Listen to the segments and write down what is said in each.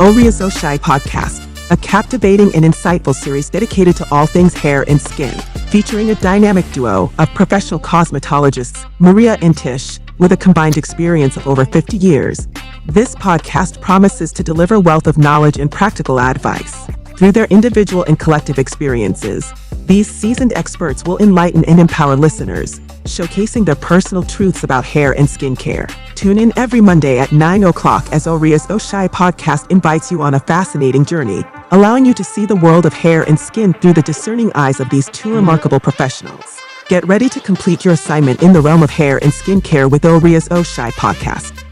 Oria's Oshai podcast, a captivating and insightful series dedicated to all things hair and skin, featuring a dynamic duo of professional cosmetologists, Maria and Tish, with a combined experience of over 50 years. This podcast promises to deliver a wealth of knowledge and practical advice. Through their individual and collective experiences, these seasoned experts will enlighten and empower listeners, showcasing their personal truths about hair and skincare. Tune in every Monday at 9 o'clock as Oria's Oshai podcast invites you on a fascinating journey, allowing you to see the world of hair and skin through the discerning eyes of these two remarkable professionals. Get ready to complete your assignment in the realm of hair and skincare with Oria's Oshai podcast.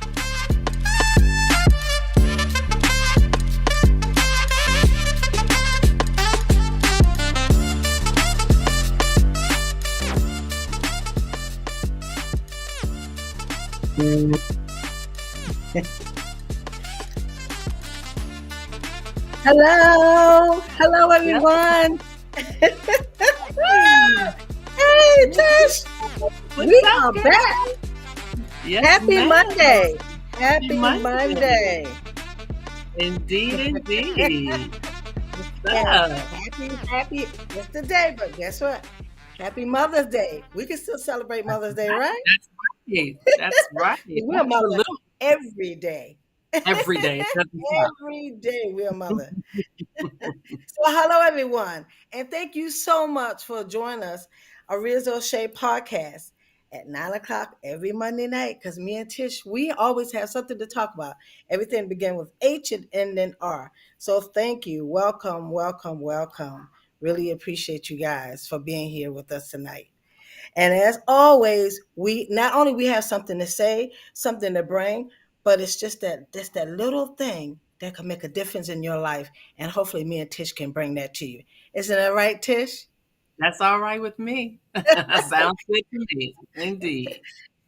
Hello everyone. Hey Tish, we are back. Yes, Happy ma'am. Monday. Happy Monday. Monday. Indeed. Yeah, happy. It's the day, but guess what? Happy Mother's Day. We can still celebrate Mother's Day, right? That's right. We're a mother every day. Every day. It doesn't stop. Every day we're a mother. So hello everyone, and thank you so much for joining us, Oria's Oshai podcast at 9 o'clock every Monday night. Because me and Tish, we always have something to talk about. Everything begin with H and end in R. So thank you, welcome. Really appreciate you guys for being here with us tonight. And as always, we not only we have something to say, something to bring, but it's just that little thing that can make a difference in your life. And hopefully me and Tish can bring that to you. Isn't that right, Tish? That's all right with me. Sounds good to me. Indeed.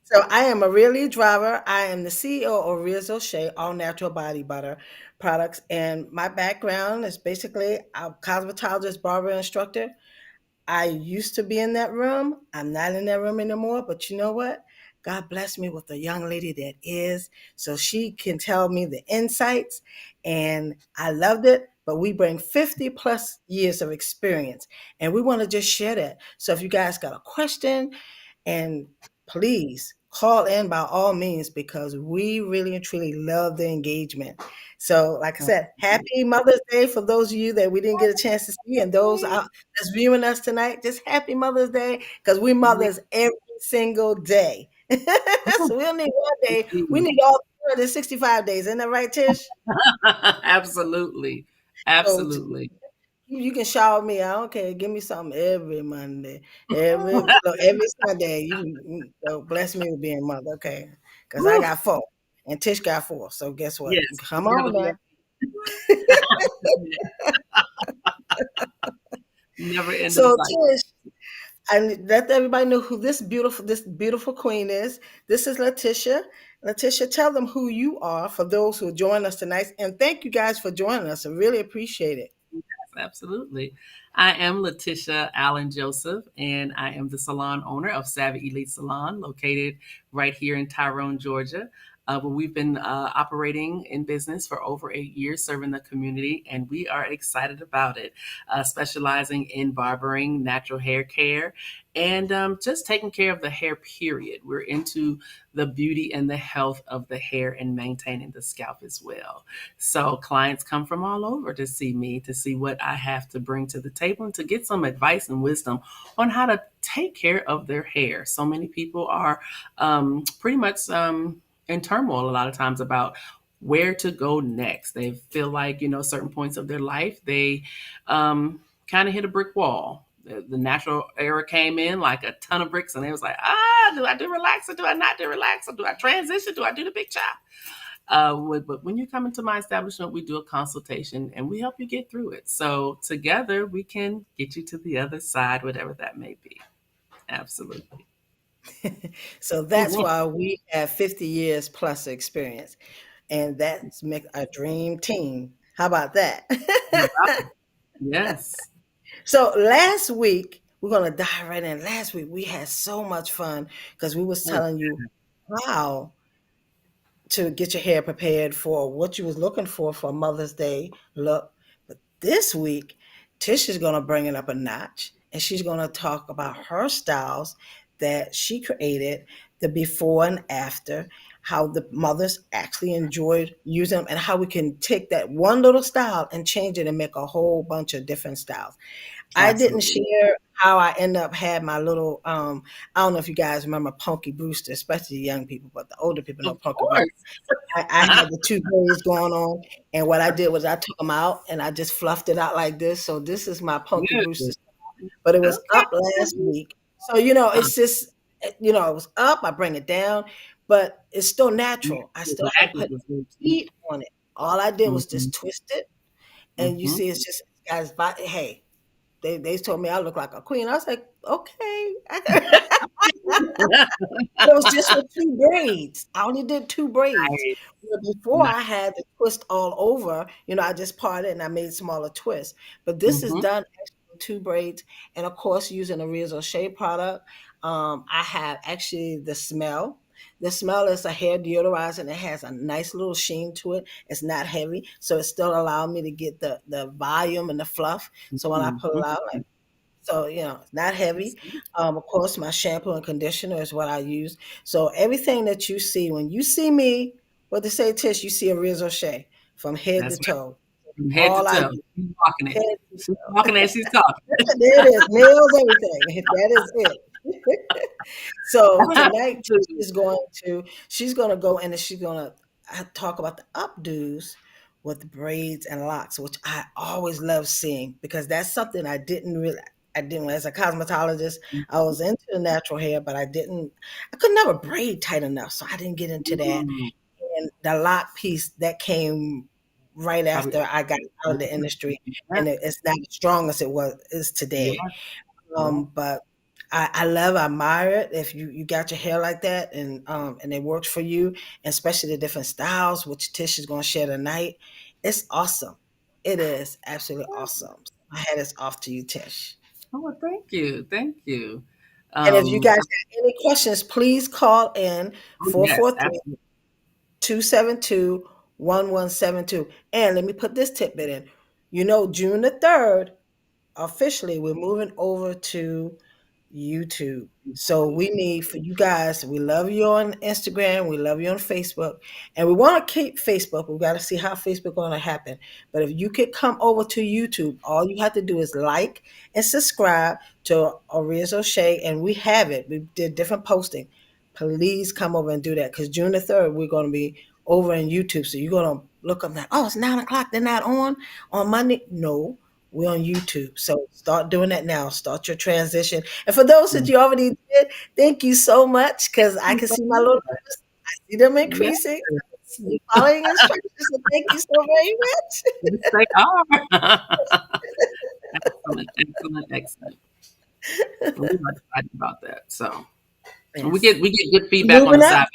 So I am Maria Lee Driver. I am the CEO of Oria's Oshai, all natural body butter products. And my background is basically a cosmetologist, barber instructor. I used to be in that room. I'm not in that room anymore, but you know what? God blessed me with a young lady that is, so she can tell me the insights, and I loved it. But we bring 50 plus years of experience, and we want to just share that. So if you guys got a question, and please call in by all means, because we really and truly love the engagement. So, like I said, happy Mother's Day for those of you that we didn't get a chance to see, and those out that's viewing us tonight. Just happy Mother's Day, because we mothers every single day. So we don't need one day; we need all 365 days. Isn't that right, Tish? Absolutely. So Absolutely. you can shower me. I don't care. Give me something every Monday, every Sunday. You bless me with being mother, okay? Because I Woo. got 4, and Tish got 4. So guess what? Yes. Come on, man. Never end So of cycle. Tish, I let everybody know who this beautiful queen is. This is Letitia. Letitia, tell them who you are for those who join us tonight, and thank you guys for joining us. I really appreciate it. Absolutely. I am Letitia Allen Joseph, and I am the salon owner of Savvy Elite Salon, located right here in Tyrone, Georgia. But we've been operating in business for over 8 years, serving the community, and we are excited about it. Specializing in barbering, natural hair care, and just taking care of the hair, period. We're into the beauty and the health of the hair and maintaining the scalp as well. So clients come from all over to see me, to see what I have to bring to the table and to get some advice and wisdom on how to take care of their hair. So many people are pretty much in turmoil a lot of times about where to go next. They feel like, certain points of their life, they kind of hit a brick wall. The natural era came in like a ton of bricks, and they was like, do I do relaxer? Do I not do relaxer? Do I transition? Do I do the big chop? But when you come into my establishment, we do a consultation and we help you get through it. So together we can get you to the other side, whatever that may be. Absolutely. So that's why we have 50 years plus experience, and that's make a dream team. How about that? Yes. So last week, we're gonna dive right in. Last week we had so much fun because we was telling you how to get your hair prepared for what you was looking for Mother's Day look. But this week, Tish is gonna bring it up a notch, and she's gonna talk about her styles that she created, the before and after, how the mothers actually enjoyed using them, and how we can take that one little style and change it and make a whole bunch of different styles. I didn't Absolutely. share how I end up had my little I don't know if you guys remember Punky Brewster, especially young people, but the older people know Of Punky Brewster. course. I had the two braids going on, and what I did was I took them out and I just fluffed it out like this. So this is my Punky Brewster, Good. but it was Okay. up last week. So Uh, it's just it was up. I bring it down, but it's still natural. I still haven't exactly. put heat on it. All I did was Mm-hmm. just twist it, and you Mm-hmm. see, it's just guys. Hey, they told me I look like a queen. I was like, okay. But it was just with 2 braids. I only did 2 braids. Nice. Where before Nice. I had the twist all over, I just parted and I made smaller twists. But this is Mm-hmm. done actually with 2 braids, and of course using a Rizzo Shea product. I have actually the smell. The smell is a hair deodorizer and it has a nice little sheen to it. It's not heavy, so it still allowed me to get the volume and the fluff. So when I pull it out, Mm-hmm. like so, it's not heavy. Of course, my shampoo and conditioner is what I use. So everything that you see, when you see me, what they say, Tish, you see a Rizzo Shea from head to That's right. toe. From head to All I toe. do, She's walking it. head to She's toe. walking as she's talking. There it is, nails, everything. That is it. So tonight she's gonna go in and she's gonna talk about the updos with braids and locks, which I always love seeing because that's something I didn't as a cosmetologist. I was into the natural hair, but I could never braid tight enough, so I didn't get into that. Mm, And the lock piece that came right probably. after I got out of the industry, Yeah. and it's not as strong as it is Yeah. today. Yeah. But I admire it if you got your hair like that and it works for you, and especially the different styles, which Tish is gonna share tonight. It's awesome. It is absolutely awesome. My hat is off to you, Tish. Oh, well, thank you. Thank you. And if you guys I- have any questions, please call in oh, yes, 443 absolutely. 272 1172. And let me put this tidbit in. June the 3rd, officially, we're moving over to YouTube. So we need for you guys, we love you on Instagram, we love you on Facebook, and we want to keep Facebook. We got to see how Facebook going to happen. But if you could come over to YouTube, all you have to do is like and subscribe to Arias O'Shea, and we have it. We did different posting. Please come over and do that because June the 3rd, we're going to be over in YouTube. So you're going to look up that, oh, it's 9 o'clock. They're not on Monday. No, we're on YouTube. So start doing that now. Start your transition. And for those that Mm. you already did, thank you so much because I Thank can you so see my little much. numbers. I see them Yeah. increasing. You following instructions. So thank you so very much. Yes, they are. Excellent. Excellent. Excellent. We're excited about that. So and we Yes. get we get good feedback on Moving the up. side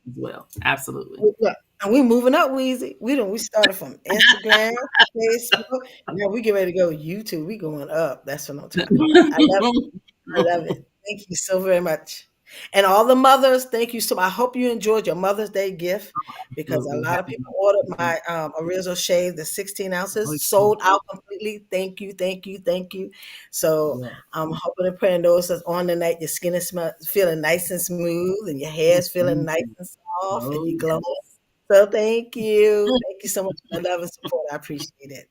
as well. Absolutely. Look, and we moving up, Weezy. We started from Instagram, Facebook. Now we get ready to go YouTube. We going up. That's what I'm talking about. I love it. I love it. Thank you so very much. And all the mothers, thank you so much. I hope you enjoyed your Mother's Day gift because a Absolutely. lot of Happy people Mother's ordered Day. my Arizo shave, the 16 Oh, ounces, yeah. sold out completely. Thank you, thank you, thank you. So Yeah. I'm hoping and praying those that's on tonight, your skin is feeling nice and smooth and your hair is feeling nice Mhm. and soft and Oh, you glowing. yes. So thank you. Thank you so much for the love and support. I appreciate it.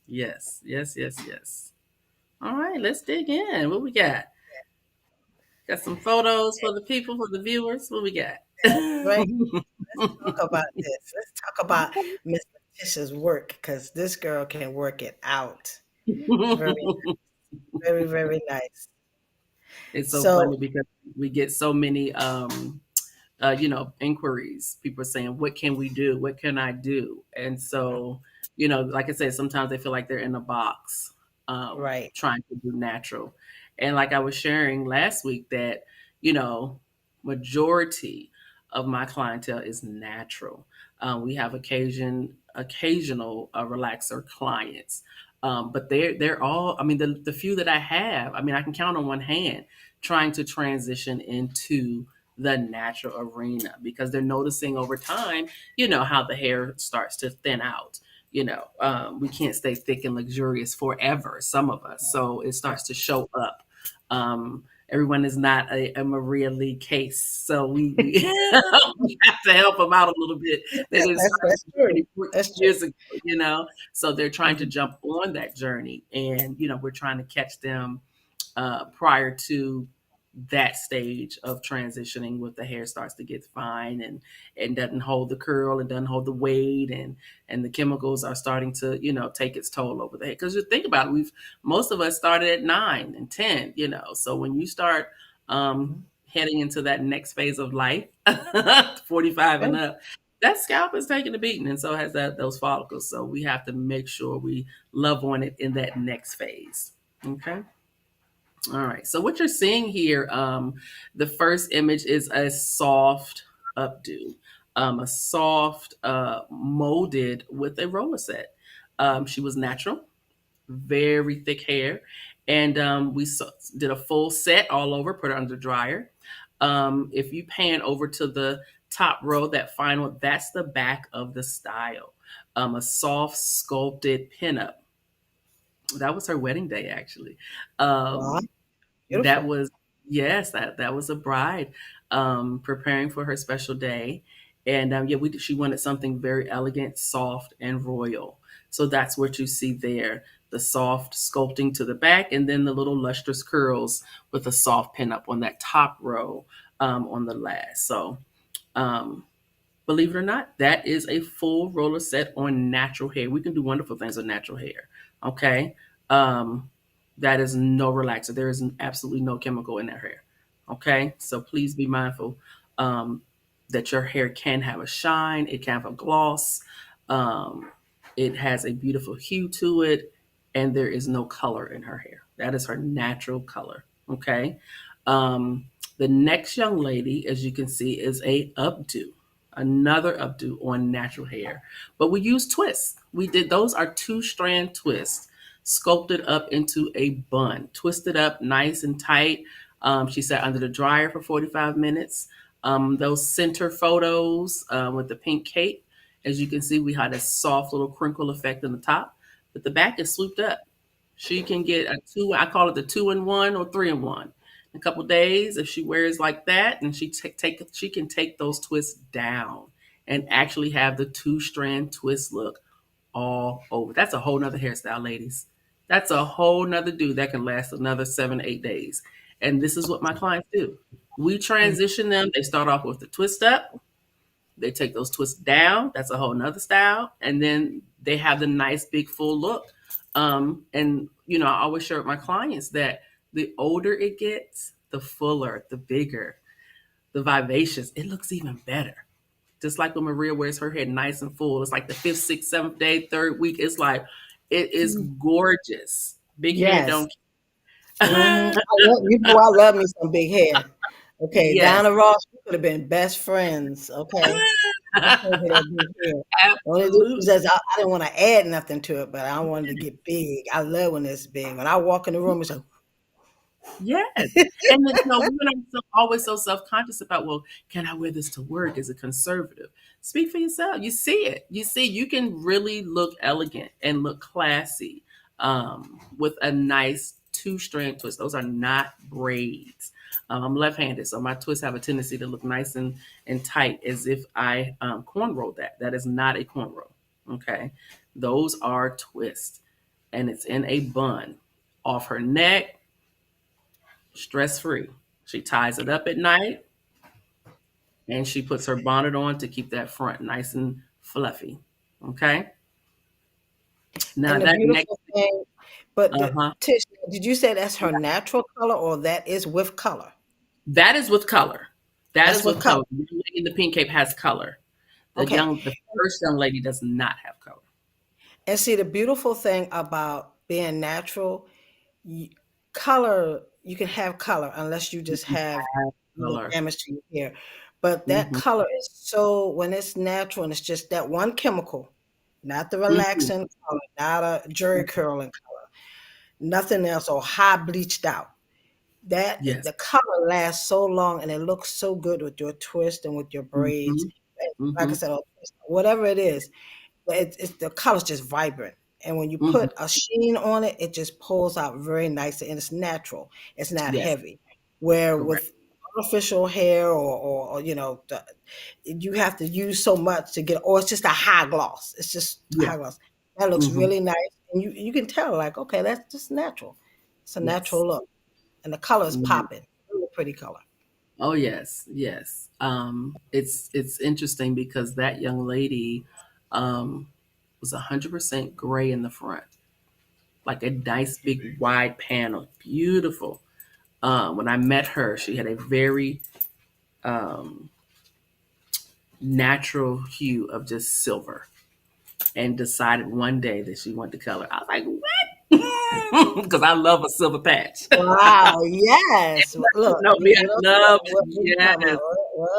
Yes. Yes. Yes. Yes. All right. Let's dig in. What we got? Got some photos for the people, for the viewers. What we got? Right? Let's talk about this. Let's talk about Miss Letitia's work because this girl can work it out. Very, very, very nice. It's so So, funny because we get so many inquiries. People are saying, "What can we do? What can I do?" And so, like I said, sometimes they feel like they're in a box, right, trying to do natural. And like I was sharing last week, that you know, majority of my clientele is natural. We have occasional relaxer clients, but they're all. I mean, the few that I have, I mean, I can count on one hand trying to transition into the natural arena, because they're noticing over time, how the hair starts to thin out. We can't stay thick and luxurious forever, some of us. So it starts to show up. Everyone is not a Maria Lee case. So we we have to help them out a little bit. That it started That's true. 20, 40 That's true. years ago. So they're trying to Mhm. jump on that journey. And, we're trying to catch them prior to that stage of transitioning, with the hair starts to get fine and doesn't hold the curl and doesn't hold the weight, and the chemicals are starting to take its toll over the hair. Because you think about it, most of us started at 9 and 10. So when you start heading into that next phase of life, 45 Yeah. and up, that scalp is taking a beating, and so has those follicles. So we have to make sure we love on it in that next phase. Okay. All right. So what you're seeing here, the first image is a soft updo, a soft molded with a roller set. She was natural, very thick hair, and did a full set all over, put her under the dryer. If you pan over to the top row, that final, that's the back of the style. A soft sculpted pinup. That was her wedding day, actually. Wow. Um, that Beautiful. was Yes, that was a bride preparing for her special day, and yeah, she wanted something very elegant, soft, and royal. So that's what you see there: the soft sculpting to the back, and then the little lustrous curls with a soft pin up on that top row on the last. So. Um, Believe it or not, that is a full roller set on natural hair. We can do wonderful things with natural hair. Okay. Um, that is no relaxer. There is absolutely no chemical in that hair. Okay. So please be mindful um, that your hair can have a shine, it can have a gloss, um, it has a beautiful hue to it, and there is no color in her hair. That is her natural color. Okay. Um, the next young lady, as you can see, is a updo, another updo on natural hair. But we use twists. We did Those are two strand twists, sculpted up into a bun, twisted up nice and tight. She sat under the dryer for 45 minutes. Those center photos with the pink cape, as you can see, we had a soft little crinkle effect in the top, but the back is swooped up. She can get a two, I call it the 2-in-1 or 3-in-1. In a couple days, if she wears like that, and she can take those twists down and actually have the two-strand twist look all over. That's a whole nother hairstyle, ladies. That's a whole nother do that can last another 7 to 8 days. And this is what my clients do. We Mm. transition them. They start off with the twist up. They take those twists down. That's a whole nother style. And then they have the nice big full look. And I always share with my clients that the older it gets, the fuller, the bigger, the vivacious, it looks even better. Just like when Maria wears her hair nice and full. It's like the fifth, sixth, seventh day, third week. It's like it is gorgeous. Big hair Yes. don't. I love me some big hair. Okay, Yes. Diana Ross, we could have been best friends. Okay, because of that big hair. The only difference Absolutely. is I didn't want to add nothing to it, but I wanted to get big. I love when it's big. When I walk in the room, it's like, Yes. And then, women are always so self-conscious about, well, can I wear this to work? Is it conservative? Speak for yourself. You see it. You can really look elegant and look classy with a nice two-strand twist. Those are not braids. I'm left-handed, so my twists have a tendency to look nice and tight, as if I cornrow that. That is not a cornrow. Okay. Those are twists, and it's in a bun off her neck, stress free. She ties it up at night, and she puts her bonnet on to keep that front nice and fluffy. Okay. Now and the that next, beautiful thing, but uh huh, Tish, did you say that's her natural color or that is with color? that is with color. That That's is with with color. color. The young lady in the pink cape has color. Okay. The first young lady does not have color. And see, the beautiful thing about being natural, y color, you can have color unless you just have Color. damage to your hair. But that Hmm. color is so when it's natural and it's just that one chemical, not the Hmm. relaxing color, not a jerry curling color, nothing else or high bleached out. that Yes. the color lasts so long and it looks so good with your twist and with your braids. Mhm. And like I Mhm. said, whatever it is, but it's the color's just vibrant. And when you Mhm. put a sheen on it, it just pulls out very nicely and it's natural. It's not Yes. heavy. Where Correct. with artificial hair or you have to use so much to get, or it's just a high gloss. It's just a Yeah. high gloss. That looks Mhm. really nice. And you can tell, like, okay, that's just natural. It's a Yes. natural look. And the color is Mhm. popping. Really pretty color. Oh yes, yes. It's interesting because that young lady um, was 100% gray in the front, like a nice big wide panel, beautiful. When I met her, she had a very um, natural hue of just silver, and decided one day that she wanted to color. I was like, what? Because I love a silver patch. Wow, yes. You Look, know me, I you know love what you yes. talking about.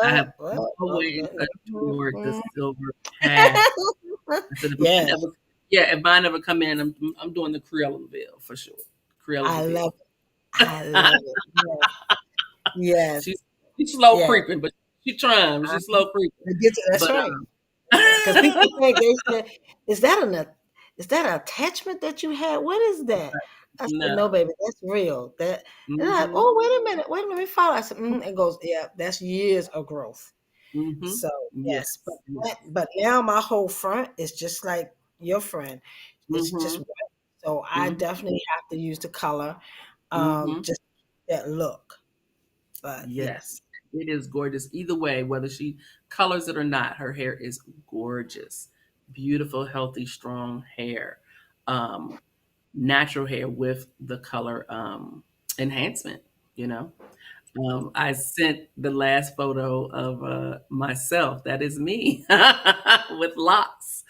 I have What? always adored the Mhm. silver patch. I said, if mine Yes, ever, yeah, if mine ever come in, I'm doing the Cruella de Vil for sure. Cruella de I Vil. love it. I love it. Yes, yes, She's she's slow yes. creeping, but she's trying. She's Uh-huh. slow creeping. That's But right. Because people think they said, "Is that is that an attachment that you had? What is that?" I said, "No, no. baby, that's real." That and they're like, Mhm. "Oh, wait a minute, let me follow." I said, It goes, "Yeah, that's years of growth." Mhm. So yes, Yes. Yes. but now my whole front is just like your friend. It's just Mhm. white. So I Mhm. definitely have to use the color, Mhm. just that look. But Yes. yes, It is gorgeous. Either way, whether she colors it or not, her hair is gorgeous. Beautiful, healthy, strong hair. Um, Natural hair with the color enhancement, you know. I sent the last photo of myself. That is me with locks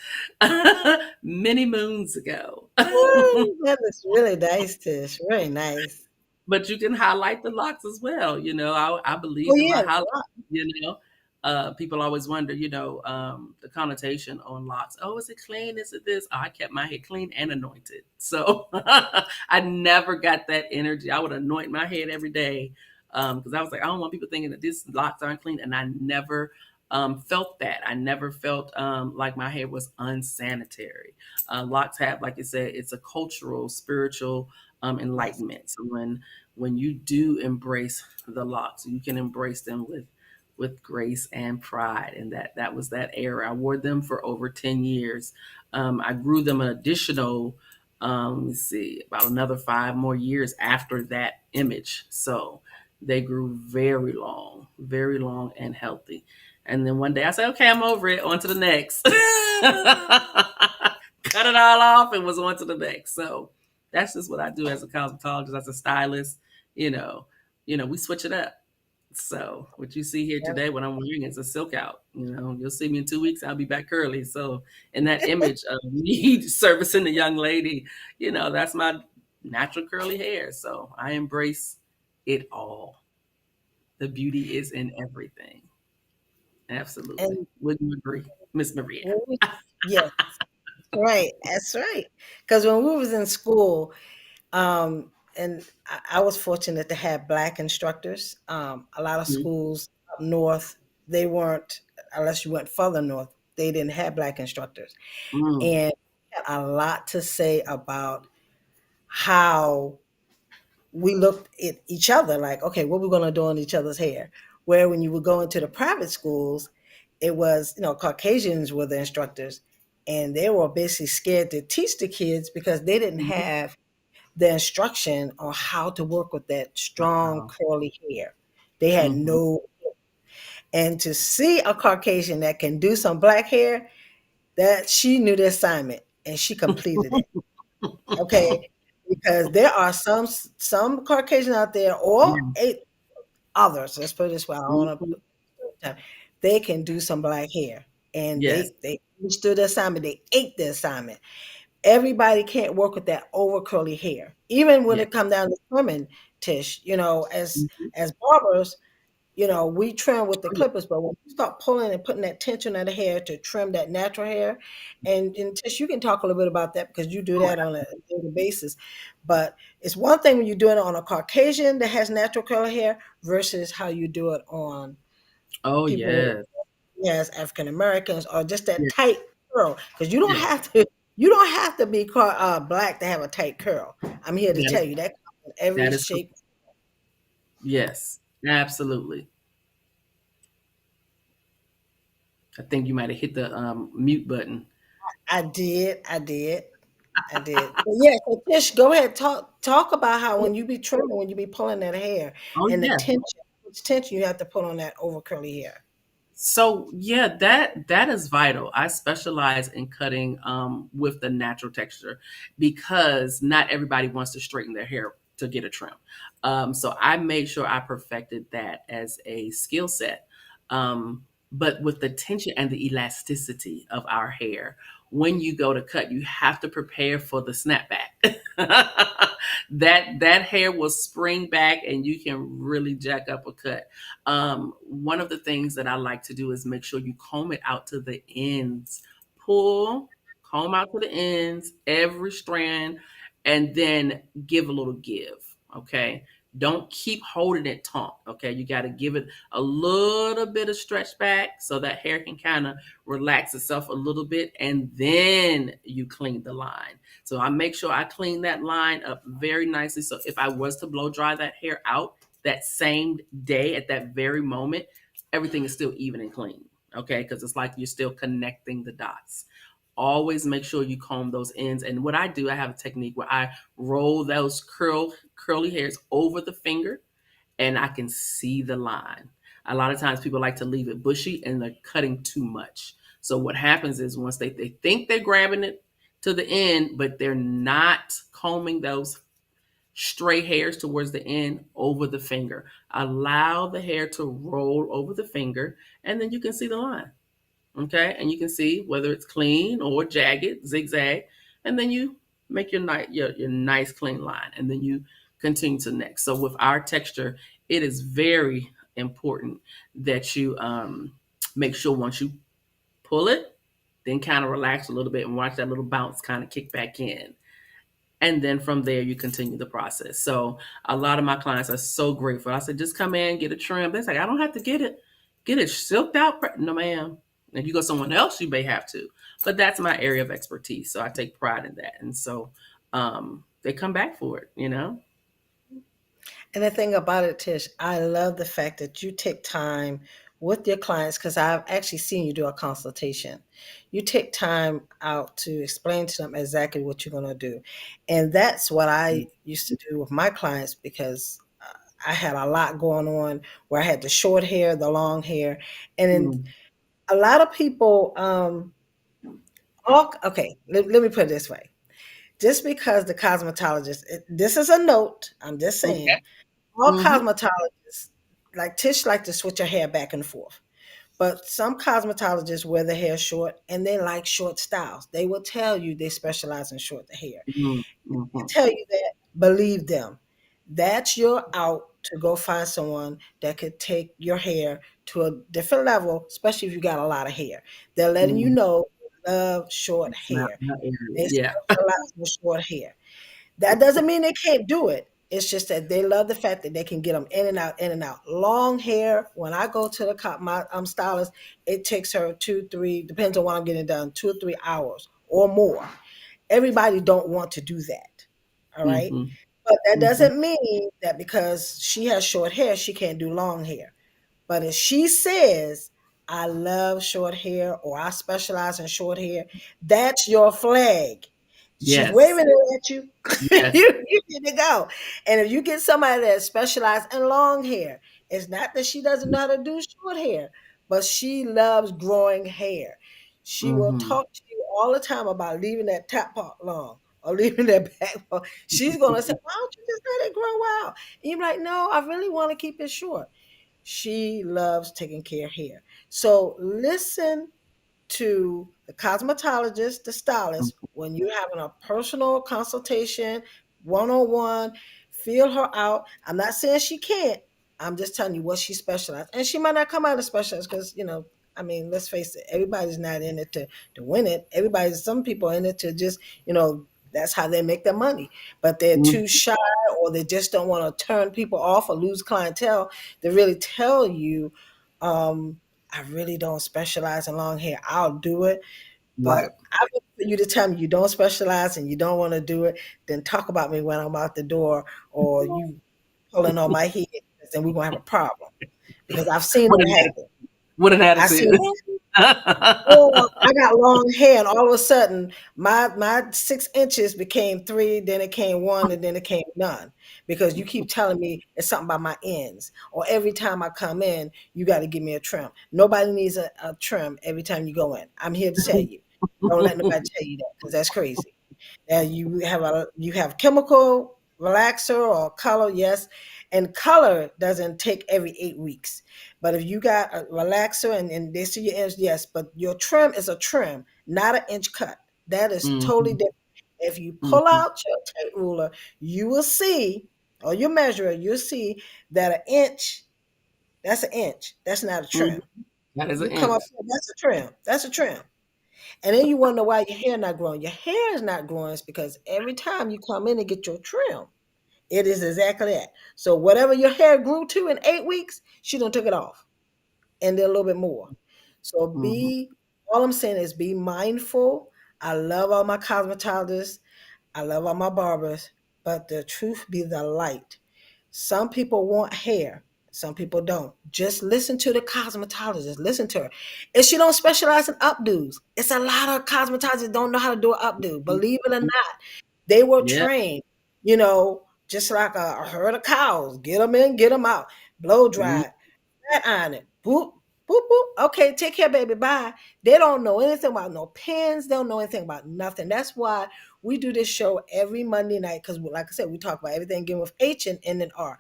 many moons ago. Woo, that looks really nice, Tish. Very nice. But you can highlight the locks as well. You know, I Oh believe in my yeah, highlight. You know, people always wonder, the connotation on locks. Oh, is it clean? Is it this? Oh, I kept my head clean and anointed. So I never got that energy. I would anoint my head every day because I was like, I don't want people thinking that these locks aren't clean. And I never felt that. I never felt like my hair was unsanitary. Locks have, like you said, it's a cultural, spiritual yes. enlightenment. So when you do embrace the locks, you can embrace them with grace and pride. And that was that era. I wore them for over 10 years. I grew them an additional, let me see, about another 5 more years after that image. So they grew very long and healthy. And then one day I said, okay, I'm over it. On to the next. Cut it all off and was on to the next. So that's just what I do as a cosmetologist, as a stylist. You know, we switch it up. So what you see here Yep. today, what I'm wearing is a silk out. You'll see me in 2 weeks. I'll be back curly. So in that image of me servicing the young lady, that's my natural curly hair. So I embrace it all. The beauty is in everything. Absolutely. And Would you agree, Miss Maria? when we, yes, right. That's right. Because when we was in school, and I was fortunate to have black instructors. A lot of Mhm. schools up north, they weren't, unless you went further north, they didn't have black instructors. Mm. And had a lot to say about how we looked at each other like, okay, what we're going to do on each other's hair. Where when you would go into the private schools, it was, Caucasians were the instructors, and they were basically scared to teach the kids because they didn't Mhm. have the instruction on how to work with that strong Wow. curly hair. They had Mhm. no, and to see a Caucasian that can do some black hair, that she knew the assignment and she completed it. Okay, because there are some Caucasian out there, or Yeah. others. Let's put it this way: I don't want Mhm. to. They can do some black hair, and Yes. they understood the assignment. They ate the assignment. Everybody can't work with that over curly hair, even when Yeah. it come down to trimming. Tish, Mhm. as barbers, we trim with the Oh, yeah. clippers, but when you start pulling and putting that tension of the hair to trim that natural hair, and Tish, you can talk a little bit about that because you do Oh, that on a daily basis. But it's one thing when you're doing it on a Caucasian that has natural curly hair versus how you do it on oh people, yes. yes, African Americans, or just that Yeah. tight curl. Because you don't Yes. have to, you don't have to be black to have a tight curl. I'm here to That tell is you that comes in every that is shape. yes. Absolutely. I think you might have hit the mute button. I did. But yeah, so Tish, go ahead. Talk about how when you be trimming, when you be pulling that hair Oh and the yeah. tension, which tension you have to put on that over curly hair. So yeah, that is vital. I specialize in cutting with the natural texture because not everybody wants to straighten their hair to get a trim. So I made sure I perfected that as a skill set. But with the tension and the elasticity of our hair, when you go to cut, you have to prepare for the snapback. That hair will spring back, and you can really jack up a cut. One of the things that I like to do is make sure you comb it out to the ends. Pull, comb out to the ends, every strand, and then give a little give. Okay. Don't keep holding it taut. Okay. You got to give it a little bit of stretch back so that hair can kind of relax itself a little bit. And then you clean the line. So I make sure I clean that line up very nicely. So if I was to blow dry that hair out, that same day at that very moment, everything is still even and clean. Okay, because it's like you're still connecting the dots. Always make sure you comb those ends. And what I do, I have a technique where I roll those curly hairs over the finger and I can see the line. A lot of times people like to leave it bushy and they're cutting too much. So what happens is once they think they're grabbing it to the end, but they're not combing those stray hairs towards the end over the finger. Allow the hair to roll over the finger, and then you can see the line. Okay, and you can see whether it's clean or jagged, zigzag, and then you make your nice clean line, and then you continue to the next. So with our texture, it is very important that you make sure once you pull it, then kind of relax a little bit and watch that little bounce kind of kick back in, and then from there you continue the process. So a lot of my clients are so grateful. I said, just come in, get a trim. They're like, I don't have to get it silked out. No, ma'am. If you go someone else, you may have to. But that's my area of expertise. So I take pride in that. And so they come back for it. And the thing about it, Tish, I love the fact that you take time with your clients because I've actually seen you do a consultation. You take time out to explain to them exactly what you're going to do. And that's what I used to do with my clients because I had a lot going on where I had the short hair, the long hair. And then Mm. a lot of people, okay, let me put it this way. Just because the cosmetologist, this is a note, I'm just Okay. saying, all Hmm. cosmetologists, like Tish, like to switch her hair back and forth. But some cosmetologists wear their hair short and they like short styles. They will tell you they specialize in short hair. They Mm-hmm. tell you that, believe them. That's your out to go find someone that could take your hair to a different level, especially if you got a lot of hair. They're letting you Mm. know they love short It's not hair. my area. They Yeah. specialize in short hair. That doesn't mean they can't do it. It's just that they love the fact that they can get them in and out, in and out. Long hair. When I go to my stylist, it takes her 2, 3, depends on when I'm getting done, 2 or 3 hours or more. Everybody don't want to do that. All right. Hmm. But that Hmm. doesn't mean that because she has short hair, she can't do long hair. But if she says, I love short hair or I specialize in short hair, that's your flag. She's Yes. waving it at you. Yes. You need to go. And if you get somebody that specializes in long hair, it's not that she doesn't know how to do short hair, but she loves growing hair. She will Hmm. talk to you all the time about leaving that top part long or leaving that back part. She's going to say, why don't you just let it grow out? And you're like, no, I really want to keep it short. She loves taking care of hair. So listen to the cosmetologist, the stylist, when you're having a personal consultation, one on one, feel her out. I'm not saying she can't, I'm just telling you what she specialized. And she might not come out as specialized because, I mean, let's face it, everybody's not in it to win it. Some people are in it to just, that's how they make their money. But they're Mhm. too shy, or they just don't want to turn people off or lose clientele to really tell you, I really don't specialize in long hair. I'll do it. Right. But I would for you to tell me you don't specialize and you don't want to do it, then talk about me when I'm out the door, or you pulling on my head, and we're gonna have a problem because I've seen What it an happen. what an I attitude. seen, or I got long hair, and all of a sudden my 6 inches became 3, then it came 1, and then it came none because you keep telling me it's something about my ends, or every time I come in, you got to give me a trim. Nobody needs a trim every time you go in. I'm here to tell you. Don't let nobody tell you that because that's crazy. You have chemical relaxer or color, yes, and color doesn't take every 8 weeks. But if you got a relaxer and they see your ends, yes, but your trim is a trim, not an inch cut. That is totally Mhm. different. If you pull Mhm. out your tape ruler, you will see, or your measurer, you'll see that an inch, that's an inch. That's not a Mhm. trim. That is an You come inch. up here, that's a trim. That's a trim. And then you wonder why your hair not growing. Your hair is not growing is because every time you come in and get your trim, it is exactly that. So whatever your hair grew to in 8 weeks, she done took it off and then a little bit more. So Mhm. all I'm saying is be mindful. I love all my cosmetologists. I love all my barbers, but the truth be the light. Some people want hair. Some people don't. Just listen to the cosmetologist. Listen to her. And she don't specialize in updos. It's a lot of cosmetologists don't know how to do an updo. Believe it or not, they were Yeah. trained. Just like a herd of cows. Get them in, get them out. Blow Mhm. dry, flat iron it. Boop, boop, boop. Okay, take care, baby. Bye. They don't know anything about no pins. They don't know anything about nothing. That's why we do this show every Monday night because, like I said, we talk about everything beginning with H and N and R.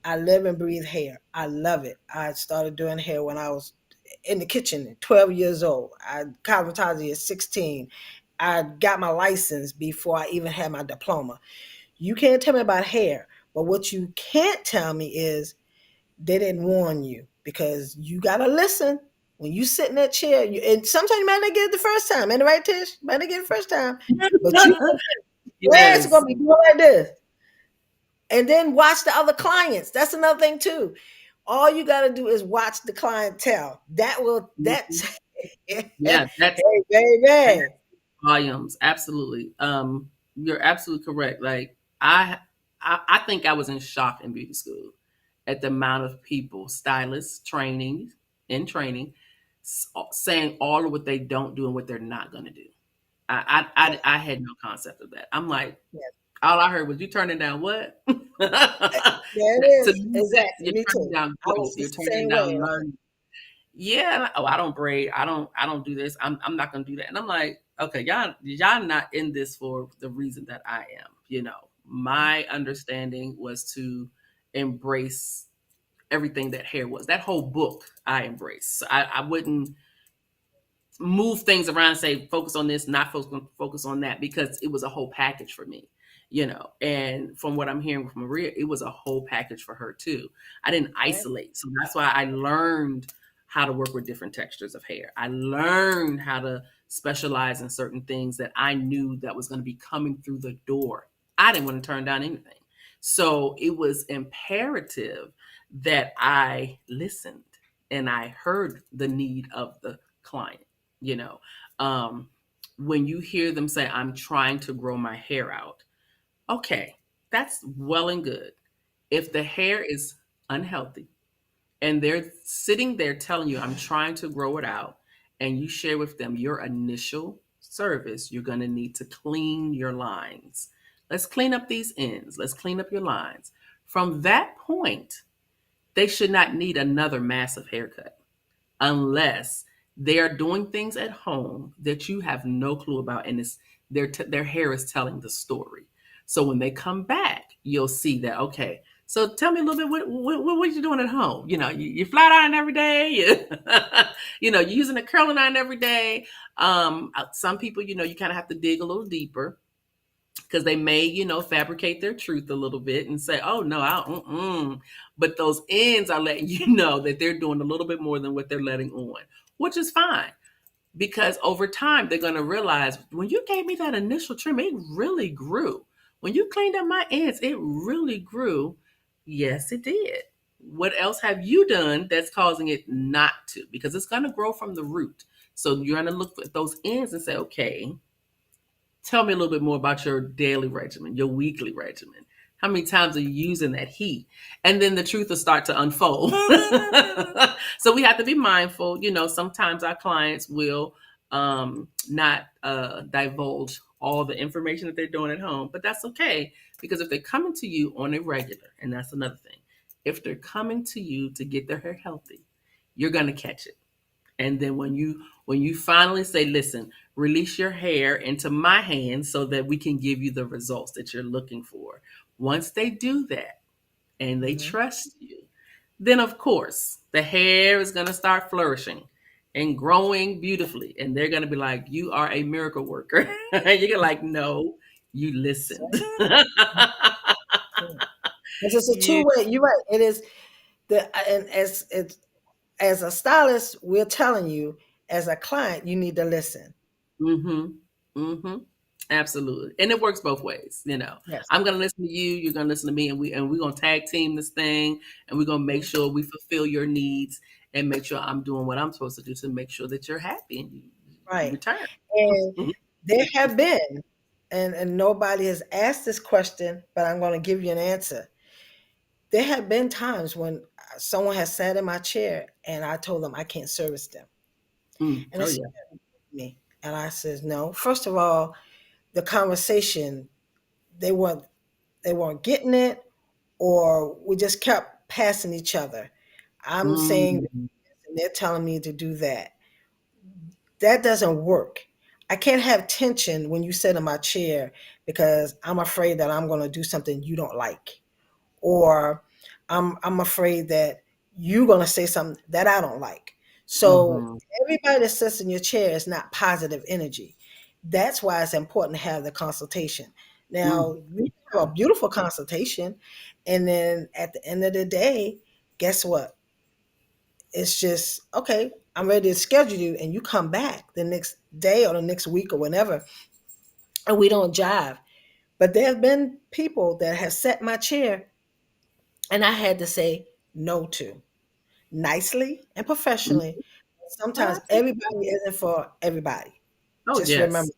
I live and breathe hair. I love it. I started doing hair when I was in the kitchen, 12 years old. I cosmetology at 16. I got my license before I even had my diploma. You can't tell me about hair, but what you can't tell me is they didn't warn you because you gotta listen. When you sit in that chair, and sometimes you might not get it the first time. Ain't it right, Tish? Might not get it the first time, but you legs are Yes. gonna be doing like this. And then watch the other clients. That's another thing too. All you got to do is watch the clientele. Mhm. Hey, Yeah, that baby. volumes. Absolutely. You're absolutely correct. Like I think I was in shock in beauty school at the amount of people, stylists, training, saying all of what they don't do and what they're not going to do. Yeah, I had no concept of that. I'm like, yeah. all I heard was you turning down what? There it To is. me, Exactly. you're Me turning too. down I growth. was the You're turning same way. down learning. Yeah. Oh, I don't braid. I don't do this. I'm not gonna do that. And I'm like, okay, y'all not in this for the reason that I am. My understanding was to embrace everything that hair was. That whole book I embraced. So I wouldn't move things around and say focus on this, not focus on that, because it was a whole package for me. And from what I'm hearing from Maria, it was a whole package for her too. I didn't Yeah. isolate, so that's why I learned how to work with different textures of hair. I learned how to specialize in certain things that I knew that was going to be coming through the door. I didn't want to turn down anything, so it was imperative that I listened and I heard the need of the client you know um when you hear them say I'm trying to grow my hair out, okay, that's well and good. If the hair is unhealthy and they're sitting there telling you I'm trying to grow it out, and you share with them your initial service, you're going to need to clean your lines. Let's clean up these ends, let's clean up your lines. From that point, they should not need another massive haircut unless they are doing things at home that you have no clue about, and it's their hair is telling the story. So when they come back, you'll see that, okay. So tell me a little bit, what you doing at home? You flat iron every day. You're using a curling iron every day. Some people, you kind of have to dig a little deeper. because they may, fabricate their truth a little bit and say, "Oh no, but those ends are letting you know that they're doing a little bit more than what they're letting on, which is fine because over time they're going to realize when you gave me that initial trim, it really grew. When you cleaned up my ends, it really grew. Yes, it did. What else have you done that's causing it not to? Because it's going to grow from the root. So you're going to look at those ends and say, okay, tell me a little bit more about your daily regimen, your weekly regimen. How many times are you using that heat? And then the truth will start to unfold. So we have to be mindful. Sometimes our clients will not divulge all the information that they're doing at home, but that's okay because if they're coming to you on a regular, and that's another thing, if they're coming to you to get their hair healthy, you're going to catch it. And then when you finally say, listen, release your hair into my hands so that we can give you the results that you're looking for. Once they do that and they trust you, then of course the hair is going to start flourishing and growing beautifully. And they're going to be like, you are a miracle worker. You're like, no, you listened. It's just a Yeah. two-way. You're right. It is and as a stylist, we're telling you, as a client, you need to listen. Mm-hmm. Mm-hmm. Absolutely. And it works both ways. Yes. I'm gonna listen to you, you're gonna listen to me, and we're gonna tag team this thing and we're gonna make sure we fulfill your needs and make sure I'm doing what I'm supposed to do to make sure that you're happy and you Right. return. And Mhm. there have been, and nobody has asked this question, but I'm going to give you an answer. There have been times when someone has sat in my chair and I told them I can't service them. And Oh it's yeah. me. And I says, no. First of all, the conversation, they weren't they weren't getting it, or we just kept passing each other. I'm saying this Mm. and they're telling me to do that. That doesn't work. I can't have tension when you sit in my chair because I'm afraid that I'm going to do something you don't like, or I'm afraid that you're going to say something that I don't like. So Mm-hmm. everybody that sits in your chair is not positive energy. That's why it's important to have the consultation. Mm. Now, we have a beautiful consultation, and then at the end of the day, guess what? It's just, okay, I'm ready to schedule you, and you come back the next day or the next week or whenever, and we don't jive. But there have been people that have sat in my chair and I had to say no to, nicely and Mm. professionally. Oh, Sometimes absolutely. everybody isn't for everybody. Oh Just remember.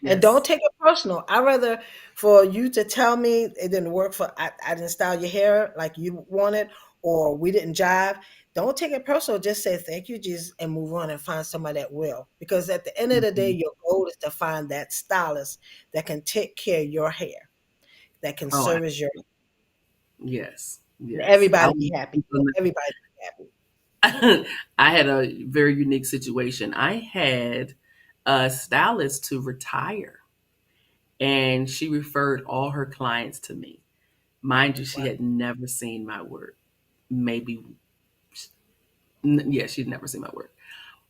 yes. And don't Yes. take it personal. I rather for you to tell me it didn't work for I didn't style your hair like you wanted, or we didn't jive. Don't take it personal. Just say thank you, Jesus, and move on and find somebody that will. Because at the end of the day, Mhm. your goal is to find that stylist that can take care of your hair, that can Oh, service your, yes. and Yes. everybody be happy. Everybody be happy. I had a very unique situation. I had a stylist to retire, and she referred all her clients to me. Mind you, she Wow. had never seen my work. Maybe, yeah, she'd never seen my work.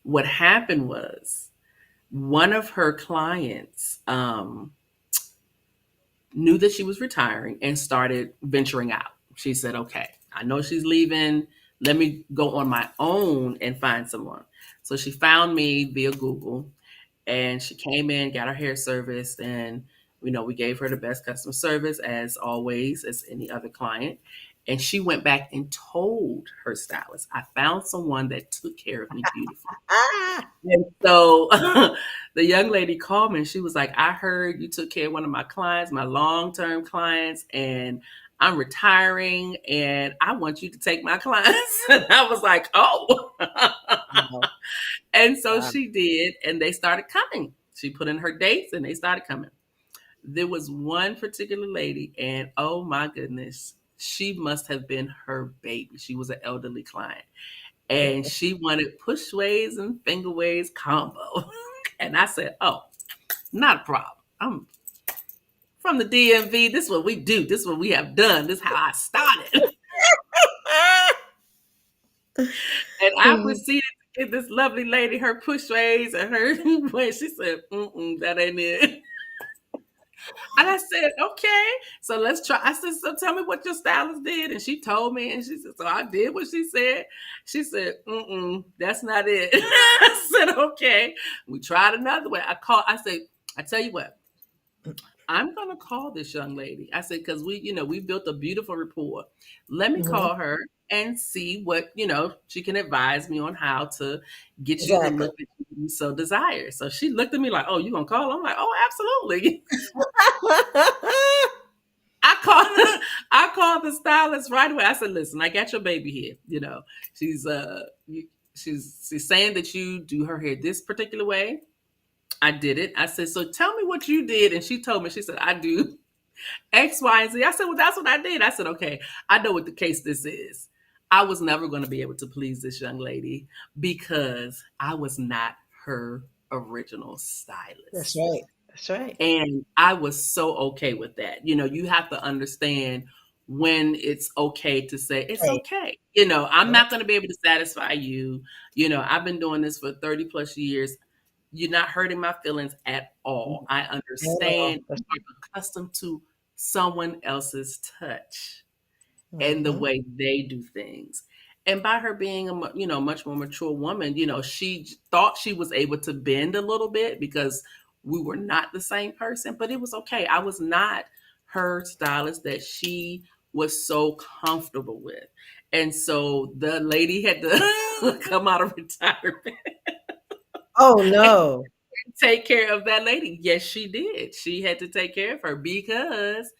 What happened was one of her clients knew that she was retiring and started venturing out. She said, okay, I know she's leaving. Let me go on my own and find someone. So she found me via Google and she came in, got her hair serviced, and we gave her the best customer service as always, as any other client. And she went back and told her stylist, I found someone that took care of me beautifully. Ah, And so the young lady called me and she was like, I heard you took care of one of my clients, my long term clients, and I'm retiring and I want you to take my clients. And I was like, oh. wow. And so Wow. she did, and they started coming. She put in her dates and they started coming. There was one particular lady, and oh my goodness, she must have been her baby. She was an elderly client and she wanted push waves and finger waves combo. And I said, oh, not a problem. I'm from the DMV. This is what we do. This is what we have done. This is how I started. And I proceeded to give this lovely lady her push waves and her when she said, that ain't it. And I said, okay, so let's try. I said, so tell me what your stylist did. And she told me, and she said, so I did what she said. She said, that's not it. I said, okay. We tried another way. I said, I tell you what, I'm gonna call this young lady. I said, because we built a beautiful rapport. Let me Mhm. call her and see what, she can advise me on how to get you the Exactly. look that you so desire. So she looked at me like, oh, you gonna call? I'm like, oh, absolutely. I called I called the stylist right away. I said, listen, I got your baby here. She's she's saying that you do her hair this particular way. I did it. I said, so tell me what you did. And she told me, she said, I do X, Y, and Z. I said, well, that's what I did. I said, okay, I know what the case this is. I was never going to be able to please this young lady because I was not her original That's stylist. right. That's right. And I was so okay with that. You have to understand when it's okay to say, it's Hey, okay. I'm not going to be able to satisfy you. I've been doing this for 30 plus years. You're not hurting my feelings at all. I understand that's you're accustomed to someone else's touch and the mm-hmm. way they do things. And by her being a much more mature woman, she thought she was able to bend a little bit because we were not the same person, but it was okay. I was not her stylist that she was so comfortable with. And so the lady had to come out of retirement Oh and no. take care of that lady. Yes, she did. She had to take care of her because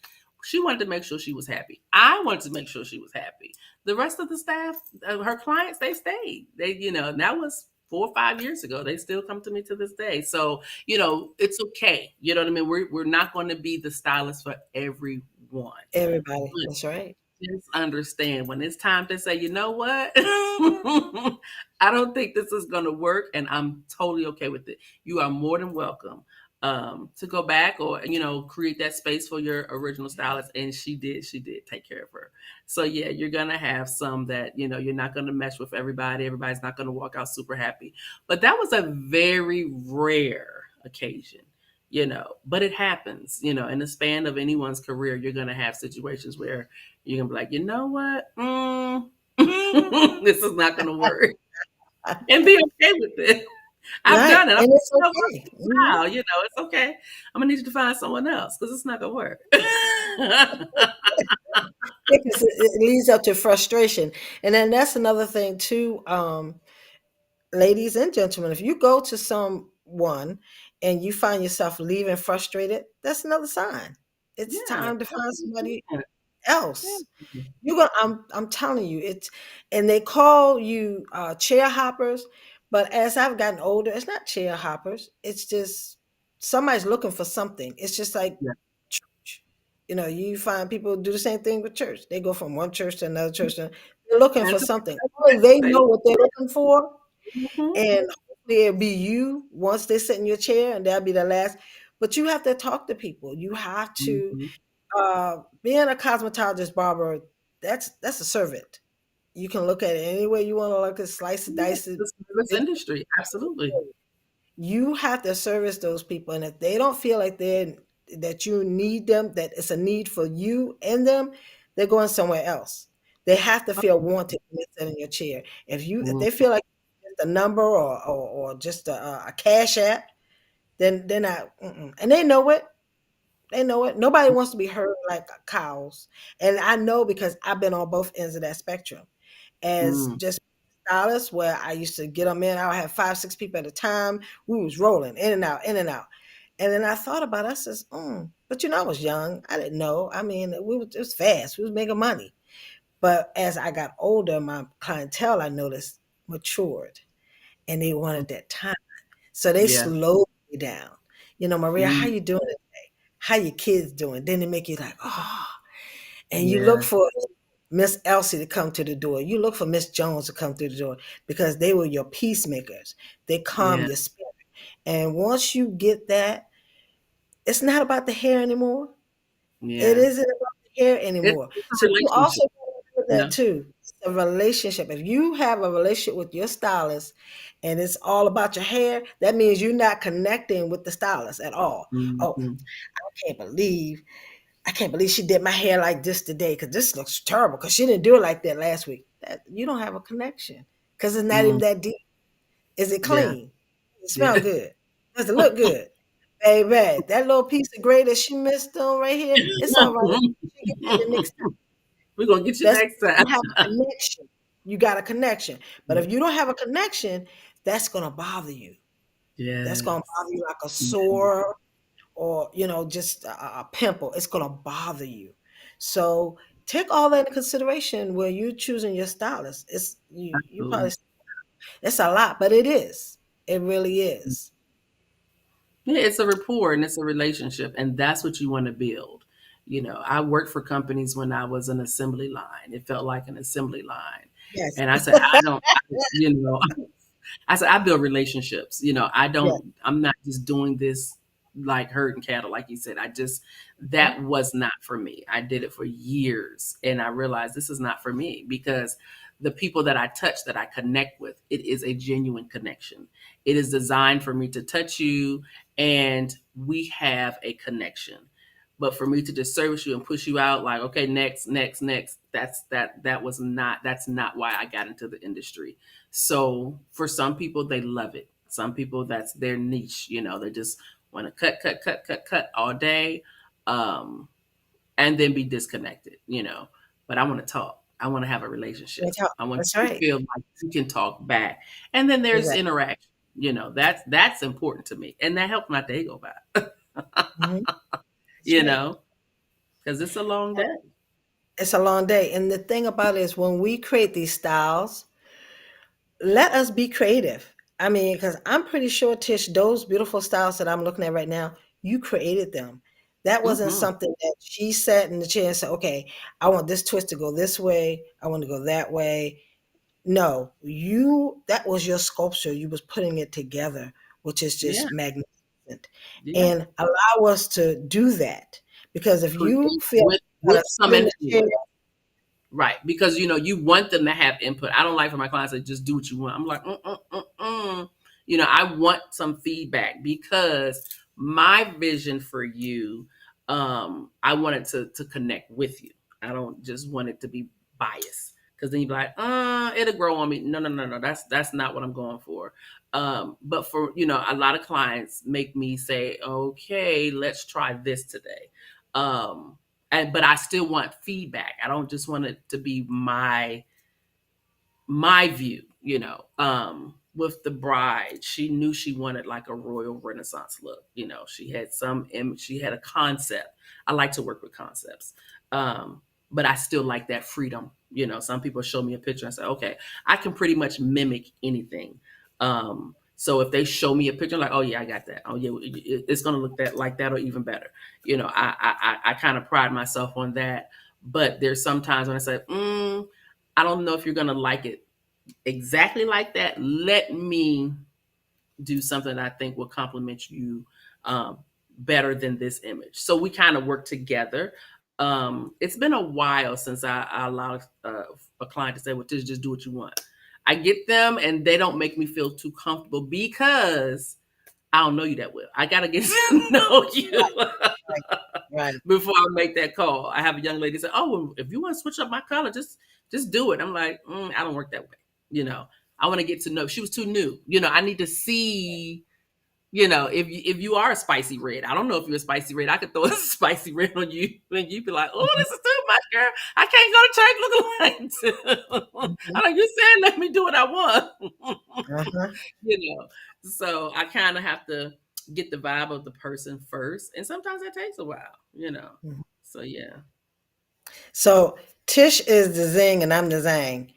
she wanted to make sure she was happy. I wanted to make sure she was happy. The rest of the staff, her clients, they stayed. That was 4 or 5 years ago. They still come to me to this day. So, it's okay. You know what I mean? We're not going to be the stylist for everyone. Everybody. That's right. Just understand when it's time to say, you know what? I don't think this is going to work, and I'm totally okay with it. You are more than welcome to go back or create that space for your original stylist. And she did take care of her. So yeah, you're gonna have some that you're not gonna mesh with everybody. Everybody's not gonna walk out super happy. But that was a very rare occasion. But it happens. In the span of anyone's career, you're gonna have situations where you're gonna be like, you know what? This is not gonna work. And be okay with it. I've Right. done it. I'm And it's still okay. working Mhm. now. It's okay. I'm gonna need you to find someone else because it's not gonna work. Because it leads up to frustration. And then that's another thing too, ladies and gentlemen, if you go to someone and you find yourself leaving frustrated, that's another sign. It's Yeah. time to find somebody 100%. else. Yeah. You're gonna I'm telling you, it's and they call you chair hoppers, but as I've gotten older, it's not chair hoppers. It's just somebody's looking for something. It's just like Yeah. church. You find people do the same thing with church. They go from one church to another church. And they're looking for That's something. what They they know what they're looking for, mhm. and hopefully it'll be you once they sit in your chair, and that'll be the last. But you have to talk to people. You have to Mhm. being a cosmetologist barber, that's a servant. You can look at it any way you want to look at, slice it, Yeah. dice it. The service industry. Absolutely. You have to service those people, and if they don't feel like that you need them, that it's a need for you and them, they're going somewhere else. They have to feel wanted when they sit in your chair. If Mhm. they feel like it's a number or just a cash app, then they're not. And they know it. They know it. Nobody wants to be hurt like cows. And I know because I've been on both ends of that spectrum. As Mm. just stylist, where I used to get them in, I would have 5, 6 people at a time. We was rolling in and out, in and out. And then I thought about it. I says, but I was young. I didn't know. I mean, it was fast. We was making money. But as I got older, my clientele, I noticed, matured and they wanted that time. So they Yeah. slowed me down. Maria, how Mm. you doing today? How your kids doing? Then they make you like, oh, and you look Yeah. for Miss Elsie to come to the door. You look for Miss Jones to come through the door because they were your peacemakers. They calm Yeah. your spirit. And once you get that, it's not about the hair anymore. It Yeah. isn't about the hair It's anymore. it's a So you also relationship, got to do you that know? too. a relationship. If you have a relationship with your stylist and it's all about your hair, that means you're not connecting with the stylist at all. Oh, Mhm. I can't believe she did my hair like this today because this looks terrible because she didn't do it like that last week. You don't have a connection because it's not even Mm. that deep. Is it Yeah. clean? Does it smell Yeah. good? Does it look good? Baby, that little piece of gray that she missed on right here, it's all right. She get that the next time. We're gonna get you That's next time. you have a connection. You got a connection. But Yeah. if you don't have a connection, that's gonna bother you. That's gonna Yes. bother you like a Yeah. sore or just a pimple. It's gonna bother you. So take all that into consideration when you're choosing your stylist. You Absolutely. probably it's a lot, but it is. It really is. Yeah, it's a rapport and it's a relationship, and that's what you want to build. I worked for companies when I was an assembly line. It felt like an assembly line. Yes. And I said, I said, I build relationships. Yeah. I'm not just doing this like herding cattle, like you said. That was not for me. I did it for years and I realized this is not for me because the people that I touch, that I connect with, it is a genuine connection. It is designed for me to touch you and we have a connection. But for me to just service you and push you out like, okay, next, next, next, that's not why I got into the industry. So for some people, they love it. Some people, that's their niche. They just want to cut, cut, cut, cut, cut all day, um, and then be disconnected. But I want to talk. I want to have a relationship. I want That's you to right. feel like you can talk back, and then there's Exactly. interaction. That's important to me, and that helped my day go by. Mhm. That's you right. know, because it's a long day. It's a long day. And the thing about it is when we create these styles, let us be creative. I mean, because I'm pretty sure, Tish, those beautiful styles that I'm looking at right now, you created them. That wasn't Hmm. something that she sat in the chair and said, okay, I want this twist to go this way. I want to go that way. No, that was your sculpture. You was putting it together, which is Yeah, just magnificent. yeah. And allow us to do that. Because if you Create feel with gotta some sit in the chair. influence. Right, because you want them to have input. I don't like for my clients to just do what you want. I'm like, I want some feedback because my vision for you, I want it to connect with you. I don't just want it to be biased because then you'd be like, it'll grow on me. No, no, no, no. That's not what I'm going for. But for a lot of clients make me say, okay, let's try this today. But I still want feedback. I don't just want it to be my view, with the bride. She knew she wanted like a royal renaissance look. She had some image, she had a concept. I like to work with concepts. But I still like that freedom. Some people show me a picture and say, okay, I can pretty much mimic anything. So if they show me a picture, I'm like, oh yeah, I got that. Oh yeah, it's gonna look that like that or even better. I kind of pride myself on that. But there's sometimes when I say, I don't know if you're gonna like it exactly like that. Let me do something that I think will complement you um, better than this image. So we kind of work together. It's been a while since I allowed a client to say, well, just do what you want. I get them and they don't make me feel too comfortable because I don't know you that well. I got to get to know you Right, right. before I make that call. I have a young lady say, "Oh, well, if you want to switch up my color, just do it." I'm like, I don't work that way. I want to get to know. She was too new. I need to see. If you are a spicy red, I don't know if you're a spicy red. I could throw a spicy red on you, and you'd be like, "Oh, Mhm, this is too much, girl. I can't go to church looking like." mhm, I'm like, "You said let me do what I want." uh-huh. you know. So I kind of have to get the vibe of the person first, and sometimes that takes a while. Mhm. So yeah. So Tish is the zing and I'm the zang.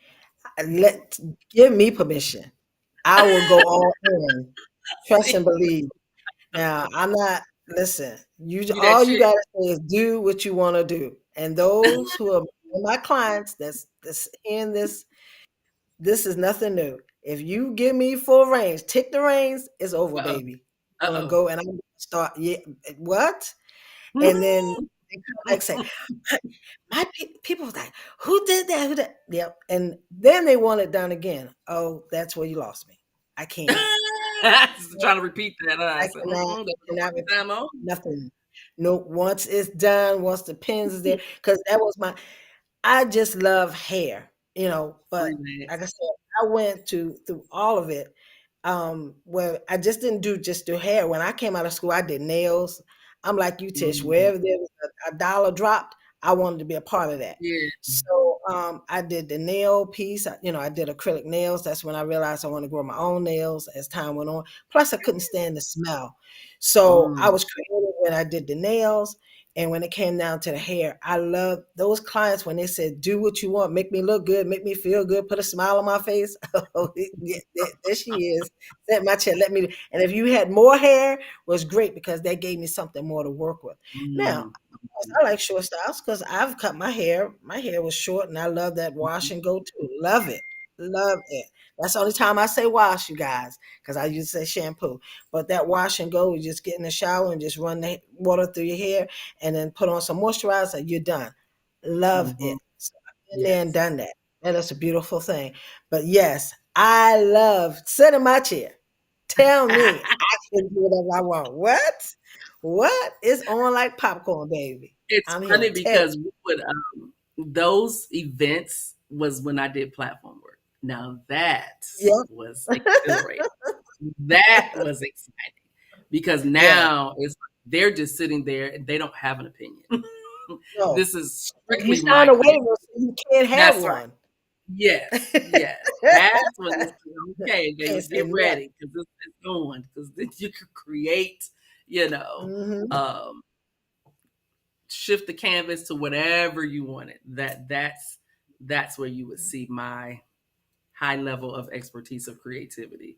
Let Give me permission. I will go all in. Trust and believe. Now, I'm not listen, You that all you chick. gotta say is do what you wanna do. And those who are my clients that's in this is nothing new. If you give me full reins, take the reins, it's over, Uh-oh. baby. I'm gonna Uh-oh. go and I'm gonna start, yeah, what? And then They come back and say, my people was like, who did that? Who did? Yep. And then they want it done again. Oh, that's where you lost me. I can't. Just trying to repeat that. I So, cannot repeat time on. nothing. No, once it's done, once the pins is there, because that was my I just love hair, but like I Freelance. said, I went through all of it. Where I just didn't just do hair. When I came out of school, I did nails. I'm like you, Tish. Mhm. Wherever there was a dollar dropped, I wanted to be a part of that. Yeah. So I did the nail piece. I did acrylic nails. That's when I realized I want to grow my own nails as time went on. Plus, I couldn't stand the smell. So I Mm. was creative when I did the nails. And when it came down to the hair, I love those clients when they said, "Do what you want, make me look good, make me feel good, put a smile on my face." Oh, yeah, there she is. Set my chair, let me. And if you had more hair, was great because that gave me something more to work with. Now, Mm. of course, I like short styles because I've cut my hair. My hair was short, and I love that wash and go too. Love it, love it. That's the only time I say wash, you guys, because I used to say shampoo. But that wash and go, you just get in the shower and just run the water through your hair and then put on some moisturizer, you're done. Love Mhm. it. So I've been there and Yes. done that. That is a beautiful thing. But yes, I love sit in my chair. Tell me I can do whatever I want. What? What? It's on like popcorn, baby. It's I'm here to funny tell because we would those events was when I did platform work. Now that you. was exhilarating. That was exciting because Yeah. now it's they're just sitting there and they don't have an opinion. No. This is And you strictly sign my a creative. waiver so you can't have That's right. one. Yes, yes. That's when it's okay, Can't baby. say Get nothing. ready because it's going because then you could create, you know, Hmm. um, shift the canvas to whatever you wanted. That's where you would see my high level of expertise of creativity.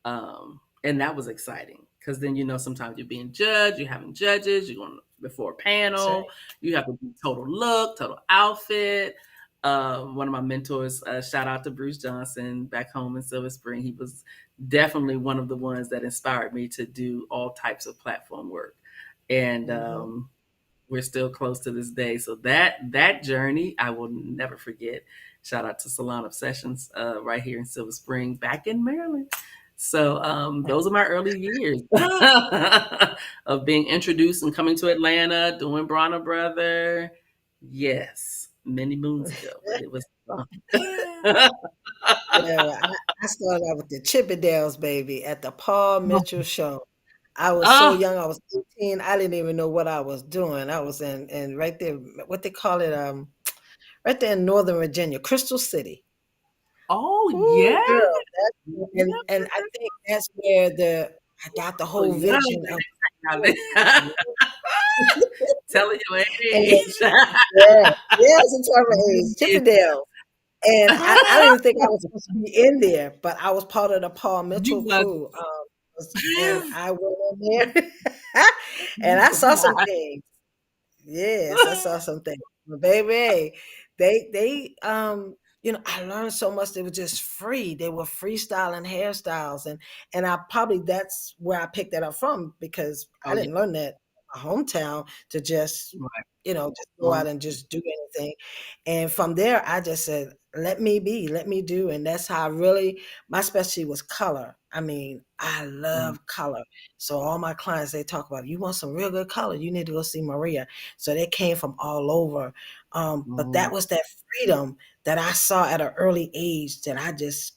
And that was exciting because then sometimes you're being judged, you're having judges, you're going before a That's right. panel, you have to do total look, total outfit. One of my mentors, shout out to Bruce Johnson back home in Silver Spring. He was definitely one of the ones that inspired me to do all types of platform work. And Hmm. we're still close to this day. So that journey I will never forget. Shout out to Salon Obsessions right here in Silver Spring, back in Maryland. So those are my early years of being introduced and coming to Atlanta, doing Bronner Brother. Yes, many moons ago, but it was fun. Yeah, I started out with the Chippendales, baby, at the Paul Mitchell show. I was so Oh, young. I was 18. I didn't even know what I was doing. I was in right there, what they call it, right there in Northern Virginia, Crystal City. oh Ooh, yeah. girl, Yeah, and I think that's where I got the oh, whole yeah. vision of Telling your and age. yeah, yeah, it's a term age, Chippendales. And I didn't even think I was supposed to be in there, but I was part of the Paul You Mitchell was crew, and I went in there, and I saw some things. Yes, I saw some things. But baby, I learned so much. They were just free. They were freestyling hairstyles, and I probably that's where I picked that up from because I Oh yeah, didn't learn that in my hometown to just right. just go Mhm. out and just do anything. And from there, I just said, let me be, let me do. And that's how I really, my specialty was color. I mean, I Mm. love color. So all my clients, they talk about, you want some real good color, you need to go see Maria. So they came from all over. But that Mm. was that freedom that I saw at an early age that I just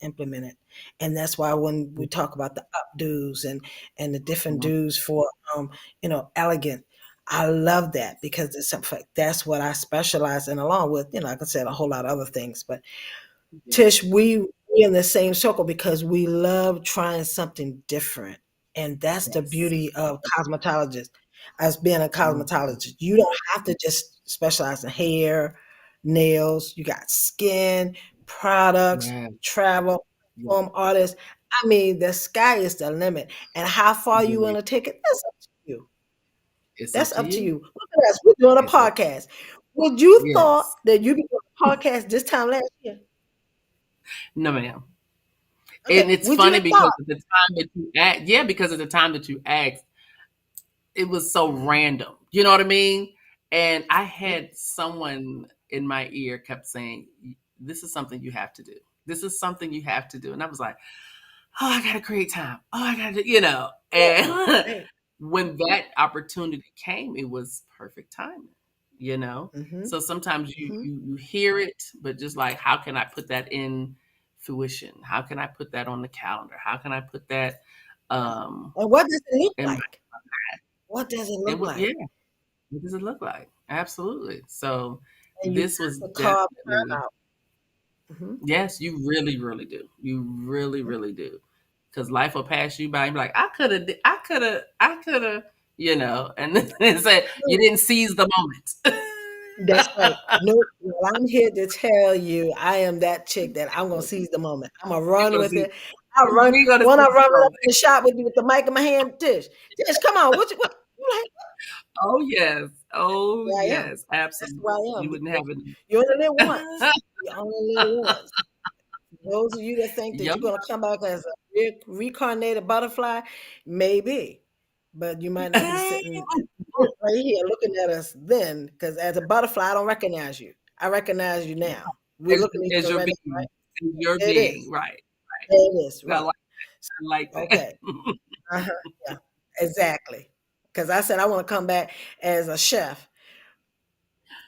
implemented. And that's why when we talk about the updos and the different Mhm. do's for elegant, I love that because that's what I specialize in, along with, like I said, a whole lot of other things. But Tish, Yes. we in the same circle because we love trying something different. And that's the Yes. beauty of cosmetologist, as being a Mhm. cosmetologist. You don't have to just specialize in hair, nails, you got skin, products, Yeah. travel, Yeah. home artists. I mean, the sky is the limit. And how far you Really, want to take it, that's up to you. it's up That's to up to you. you. Look at us. We're doing a It's up. podcast. Would you thought Yes. that you'd be doing a podcast this time last year? No, ma'am. And Okay. it's Would you funny have because thought? at the time that you asked, yeah, because at the time that you asked, it was so random. You know what I mean? And I had someone in my ear kept saying, "This is something you have to do. This is something you have to do." And I was like, "Oh, I gotta create time. Oh, I gotta," And Right. when that opportunity came, it was perfect timing. Mm-hmm. So sometimes you Mm-hmm. you you hear it, but just like, how can I put that in fruition? How can I put that on the calendar? How can I put that And what does it look in my like? What does it and look what yeah, like? what does it look like? Absolutely. So And you this was have to carve time definitely out. Mm-hmm. yes, you really, really do. You really, really do. Because life will pass you by and be like, I could have, and then it said you didn't seize the moment. That's right. No, well, I'm here to tell you, I am that chick that I'm gonna seize the moment. I'm gonna You're run gonna with see it. I run you're gonna when I seize run the up moment. in the shop with the mic in my hand, Tish. Tish, come on. What you like? Oh yes. Oh Who I am. yes, That's absolutely. who I am You wouldn't have because it. you only live once. You only live once. Those of you that think that Yep. you're gonna come back as a reincarnated butterfly, maybe, but you might not be sitting right here looking at us then, because as a butterfly, I don't recognize you. I recognize you now. We're As, looking at each as other your right now, being. right? As your There it being, is. right. There it is. I Right. like I like that. Okay. Uh-huh. Yeah. Exactly. Because I said I want to come back as a chef.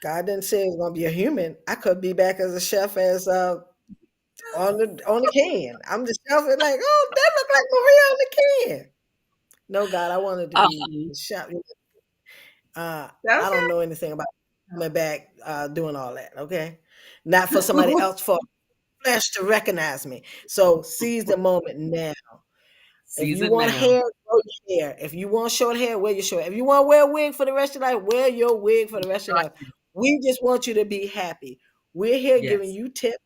God didn't say it's gonna be a human. I could be back as a chef as on the can. I'm the chef and like, oh, that look like Maria on the can. No, God, I wanted to be um, the chef. I don't okay. know anything about coming back doing all that. Okay, not for somebody else for flesh to recognize me. So seize the moment now. If Seize you it want now. hair, grow your hair. If you want short hair, wear your short. If you want to wear a wig for the rest of your life, wear your wig for the rest of your life. We just want you to be happy. We're here giving Yes. you tips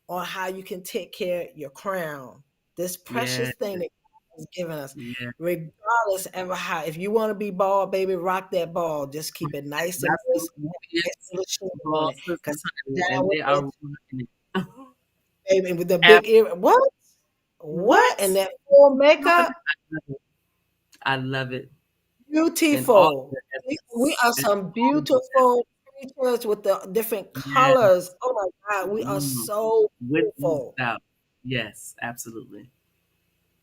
on how you can take care of your crown, this Yeah. precious thing that God has given us. Yeah. Regardless of how, if you want to be bald, baby, rock that ball. Just keep it nice and That's crisp. Nice yes. little sheen on Ball it. Because sisters, honey, down and with they are it, rocking it. baby, with the Ab- big ear. What? What? And what? that full Nothing. makeup? I love it. And all of Beautiful. the We essence. are And some all of the beautiful creatures with the different yes. colors. Oh my God, we are Mm. so With and beautiful. without. Yes, absolutely.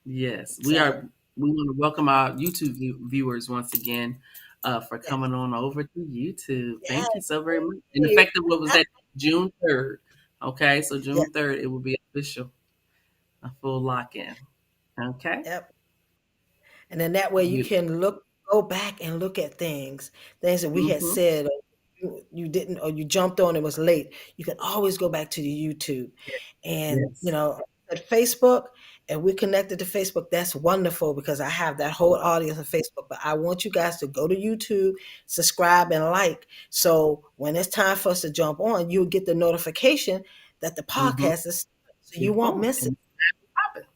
Yes. So, We want to welcome our YouTube viewers once again for yes, coming on over to YouTube. yes, Thank you so very thank much. And you. effective, what was that? June 3rd. Okay, so Yes, June 3rd, it will be official, a full lock in. Okay. yep. And then that way you Beautiful. can go back and look at things that we had Hmm. said, or you didn't, or you jumped on, it was late. You can always go back to the YouTube. And, Yes. at Facebook, and we're connected to Facebook. That's wonderful because I have that whole audience on Facebook. But I want you guys to go to YouTube, subscribe, and like. So when it's time for us to jump on, you'll get the notification that the Hmm. podcast is, so you won't On miss it. and popping.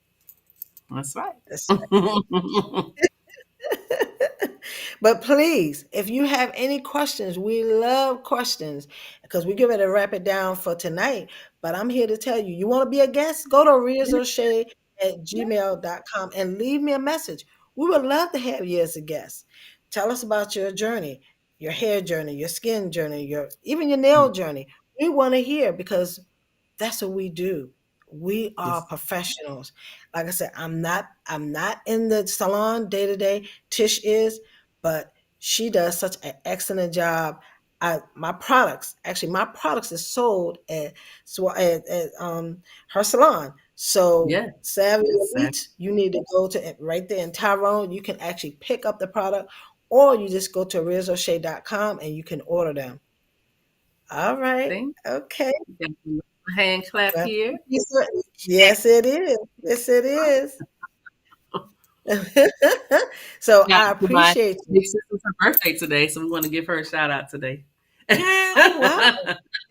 That's right. That's But please, if you have any questions, we love questions because we get ready to wrap it down for tonight. But I'm here to tell you, you want to be a guest? Go to riazoshay@gmail.com and leave me a message. We would love to have you as a guest. Tell us about your journey, your hair journey, your skin journey, even your nail journey. We want to hear because that's what we do. We are Yes. professionals. Like I said, I'm not in the salon day to day. Tish is, but she does such an excellent job. My products is sold at her salon. So Yes. Savvy Exactly. Elite, you need to go to it right there in Tyrone. You can actually pick up the product, or you just go to rizoshay.com and you can order them. All right. Thing. Okay. Got a little hand clap Well, here. yes, it is. Yes, it is. So Shout I out to my appreciate you. big sister's her birthday today, so we want to give her a shout out today. Oh, wow.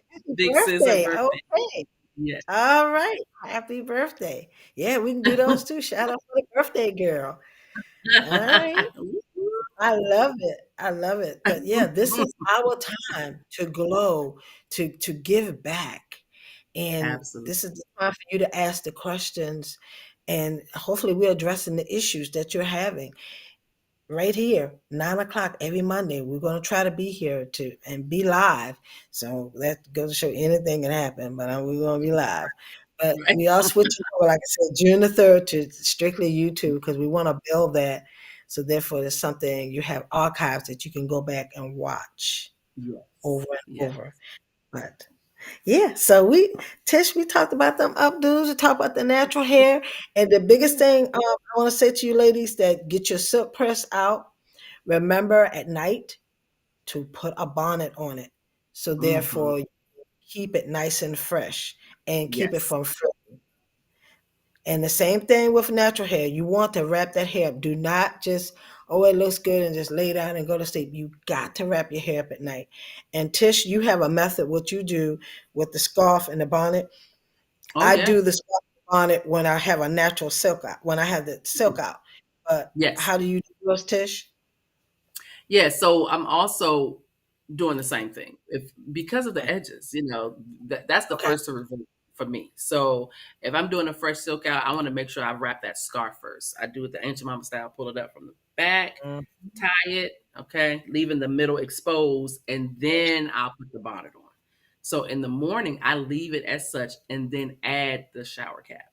Happy Big sis, her birthday. birthday. Okay. Yeah. All right. Happy birthday. Yeah, we can do those too. Shout out for the birthday girl. All right. I love it. I love it. But yeah, this is our time to glow, to give back. And Absolutely. this is the time for you to ask the questions. And hopefully we're addressing the issues that you're having. right here, 9 o'clock every Monday. We're going to try to be here to and be live. So that goes to show anything can happen, but we're going to be live. But Right. we are switching over, like I said, June the 3rd to strictly YouTube because we want to build that. So therefore, there's something you have archives that you can go back and watch over Yes. and Yes. over. But yeah, so we talked about them updos, we talked about the natural hair, and the biggest thing I want to say to you ladies that get your silk press out. Remember at night to put a bonnet on it, so Hmm. therefore keep it nice and fresh and keep it Yes. from frizz. And the same thing with natural hair. You want to wrap that hair up. Do not just, oh, it looks good and just lay down and go to sleep. You got to wrap your hair up at night. And Tish, you have a method what you do with the scarf and the bonnet. Oh I yeah. do the scarf and bonnet when I have a natural silk out, when I have the silk out. But Yes. how do you do yours, Tish? Yeah, so I'm also doing the same thing. If because of the Mm, edges, that's the okay. first to remove for me. So if I'm doing a fresh silk out, I want to make sure I wrap that scarf first. I do it the ancient mama style, pull it up from the back, Mm, tie it, okay, leaving the middle exposed, and then I'll put the bonnet on. So in the morning, I leave it as such and then add the shower cap.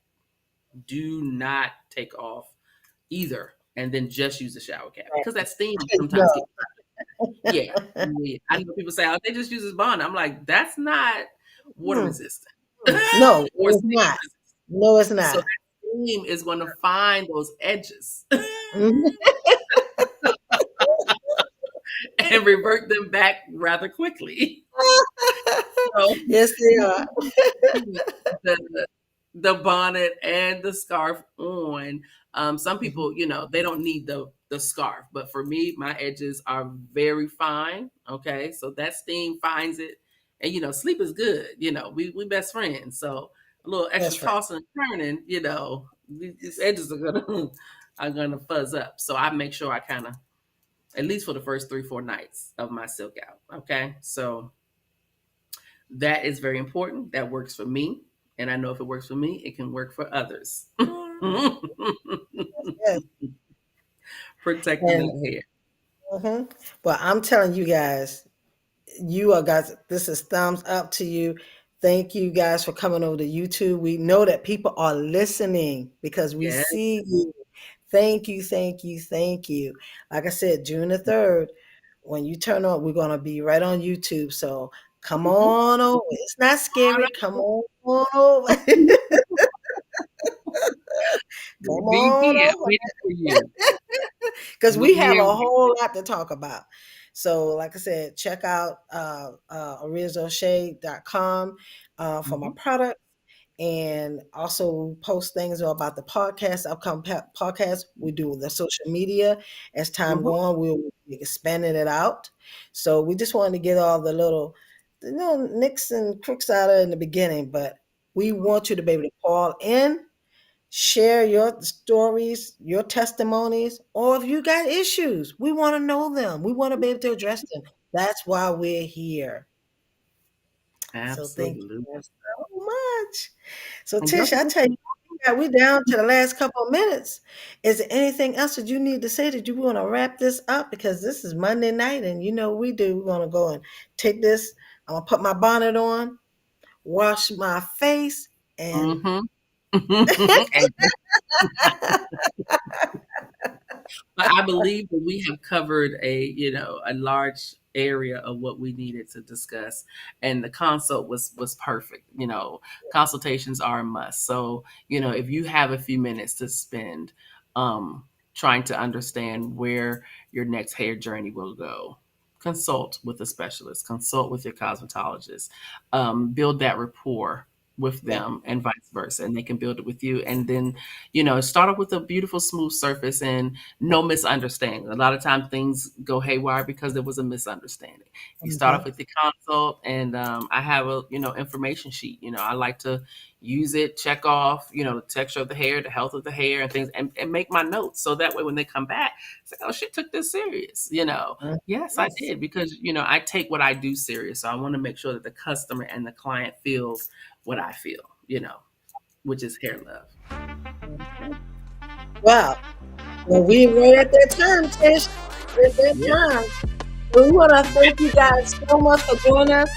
Do not take off either and then just use the shower cap because that steam sometimes no. gets. Yeah, yeah. I know people say, "Oh, they just use this bond." I'm like, "That's not water Mm, resistant no, or it's steam not. resistant." No, it's So not. that steam is going to find those edges Mhm. and revert them back rather quickly. So Yes, they are. the the bonnet and the scarf on. Some Mhm. people, they don't need the scarf, but for me, my edges are very fine. Okay, so that steam finds it, and sleep is good. We best friends, so a little extra That's right. tossing and turning, these edges are gonna are gonna fuzz up. So I make sure I kind of at least for the first 3-4 nights of my silk out. Okay, so that is very important. That works for me. And I know if it works for me, it can work for others. Yes. Protecting And that hair. but I'm telling you guys, you are guys, this is thumbs up to you. Thank you guys for coming over to YouTube. We know that people are listening because we Yes. see you. Thank you, thank you, thank you. Like I said, June the 3rd, when you turn on, we're gonna be right on YouTube. So come Mhm. on over. It's not scary. Come on over. Come Be on here over. waiting for you. Because We'll we be have here. a whole lot to talk about. So, like I said, check out ariazoshay.com for my Mhm. product. And also post things about the podcast, upcoming podcast. We do the social media. As time Mhm. go on, we'll be expanding it out. So we just wanted to get all the little, nicks and crooks out of it in the beginning, but we want you to be able to call in, share your stories, your testimonies, or if you got issues, we want to know them. We want to be able to address them. That's why we're here. So thank Absolutely. you guys so much. So And don't Tish, I forget tell you, to we down to the last couple of minutes. Is there anything else that you need to say that you want to wrap this up? Because this is Monday night, and you know we do. We're gonna go and take this. I'm gonna put my bonnet on, wash my face, and Mhm. And but I believe that we have covered a large area of what we needed to discuss, and the consult was perfect. Consultations are a must. So, if you have a few minutes to spend um, trying to understand where your next hair journey will go, consult with a specialist, consult with your cosmetologist, build that rapport with yeah, them, and vice versa, and they can build it with you, and then start off with a beautiful smooth surface and no misunderstanding. A lot of times things go haywire because there was a misunderstanding. You start off hmm with the consult, and I have a information sheet. I like to use it, check off the texture of the hair, the health of the hair, and things, and make my notes so that way when they come back, say, "Oh, she took this serious." Yes, I yes, did because I take what I do serious. So I want to make sure that the customer and the client feels what I feel. Which is hair love. well. Well, we right at that time, Tish. We're at that time. We want to thank you guys so much for joining us.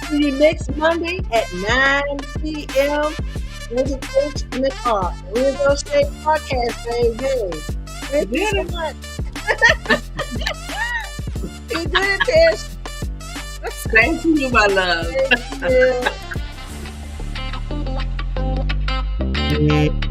See you next Monday at 9 p.m. with the Tish in the car. Rizzo State Podcast, baby. Thank you so much. You did it, Tish. Thank you, my love. Thank you.